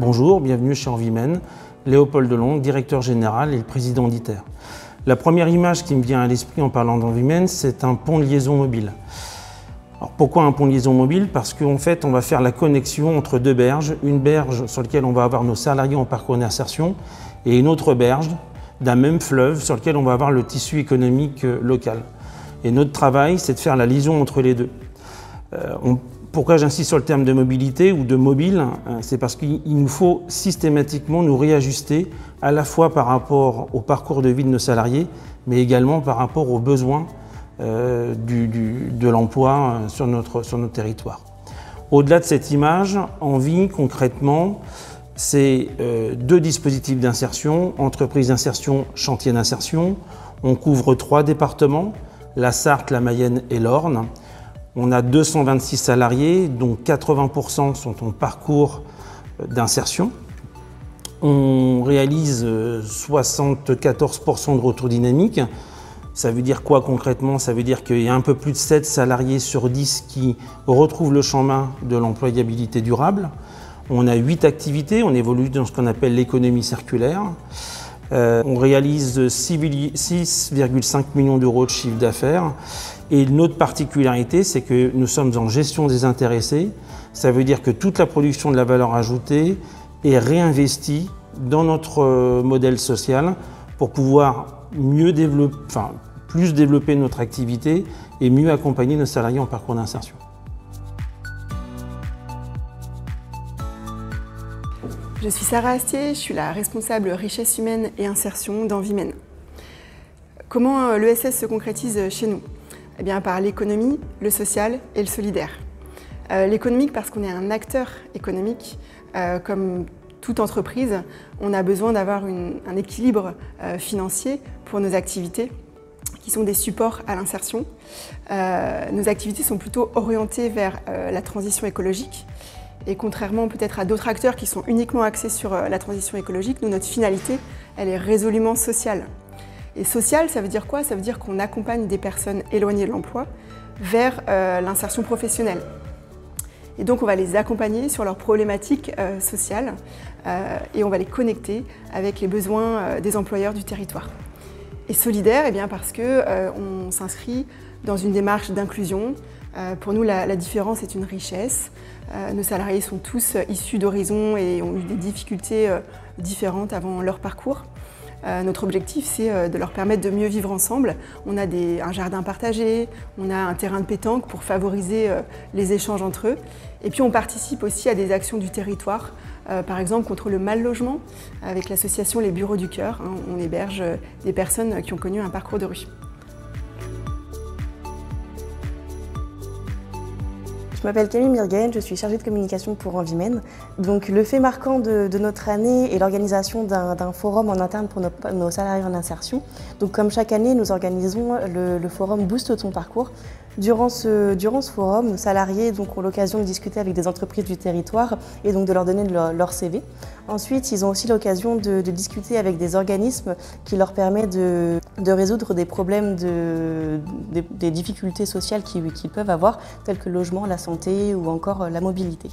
Bonjour, bienvenue chez Envimen, Léopold Delongue, directeur général et le président d'ITER. La première image qui me vient à l'esprit en parlant d'Envimen, c'est un pont de liaison mobile. Alors pourquoi un pont de liaison mobile? Parce qu'en fait, on va faire la connexion entre deux berges, une berge sur laquelle on va avoir nos salariés en parcours d'insertion et une autre berge d'un même fleuve sur lequel on va avoir le tissu économique local. Et notre travail, c'est de faire la liaison entre les deux. Pourquoi j'insiste sur le terme de mobilité ou de mobile? C'est parce qu'il nous faut systématiquement nous réajuster à la fois par rapport au parcours de vie de nos salariés, mais également par rapport aux besoins de l'emploi sur notre territoire. Au-delà de cette image, Envie, concrètement, c'est deux dispositifs d'insertion, entreprise d'insertion, chantier d'insertion. On couvre 3 départements, la Sarthe, la Mayenne et l'Orne. On a 226 salariés, dont 80% sont en parcours d'insertion. On réalise 74% de retour dynamique. Ça veut dire quoi concrètement? Ça veut dire qu'il y a un peu plus de 7 salariés sur 10 qui retrouvent le chemin de l'employabilité durable. On a 8 activités, on évolue dans ce qu'on appelle l'économie circulaire. On réalise 6,5 millions d'euros de chiffre d'affaires. Et notre particularité, c'est que nous sommes en gestion des intéressés. Ça veut dire que toute la production de la valeur ajoutée est réinvestie dans notre modèle social pour pouvoir plus développer notre activité et mieux accompagner nos salariés en parcours d'insertion. Je suis Sarah Astier, je suis la responsable richesse humaine et insertion d'Envimen. Comment l'ESS se concrétise chez nous? Eh bien, par l'économie, le social et le solidaire. L'économique parce qu'on est un acteur économique, comme toute entreprise, on a besoin d'avoir un équilibre financier pour nos activités qui sont des supports à l'insertion. Nos activités sont plutôt orientées vers la transition écologique. Et contrairement peut-être à d'autres acteurs qui sont uniquement axés sur la transition écologique, nous, notre finalité, elle est résolument sociale. Et social, ça veut dire quoi? Ça veut dire qu'on accompagne des personnes éloignées de l'emploi vers l'insertion professionnelle. Et donc on va les accompagner sur leurs problématiques sociales et on va les connecter avec les besoins des employeurs du territoire. Et solidaire, eh bien parce qu'on s'inscrit dans une démarche d'inclusion. Pour nous, la différence est une richesse. Nos salariés sont tous issus d'horizons et ont eu des difficultés différentes avant leur parcours. Notre objectif, c'est de leur permettre de mieux vivre ensemble. On a un jardin partagé, on a un terrain de pétanque pour favoriser les échanges entre eux. Et puis on participe aussi à des actions du territoire, par exemple contre le mal-logement, avec l'association Les Bureaux du Cœur. On héberge des personnes qui ont connu un parcours de rue. Je m'appelle Camille Mirgaine, je suis chargée de communication pour Envimen. Donc le fait marquant de notre année est l'organisation d'un forum en interne pour nos salariés en insertion. Donc comme chaque année, nous organisons le forum Booste ton parcours. Durant ce forum, nos salariés ont l'occasion de discuter avec des entreprises du territoire et donc de leur donner leur CV. Ensuite, ils ont aussi l'occasion de discuter avec des organismes qui leur permettent de résoudre des problèmes, des difficultés sociales qu'ils peuvent avoir, telles que le logement, la santé ou encore la mobilité.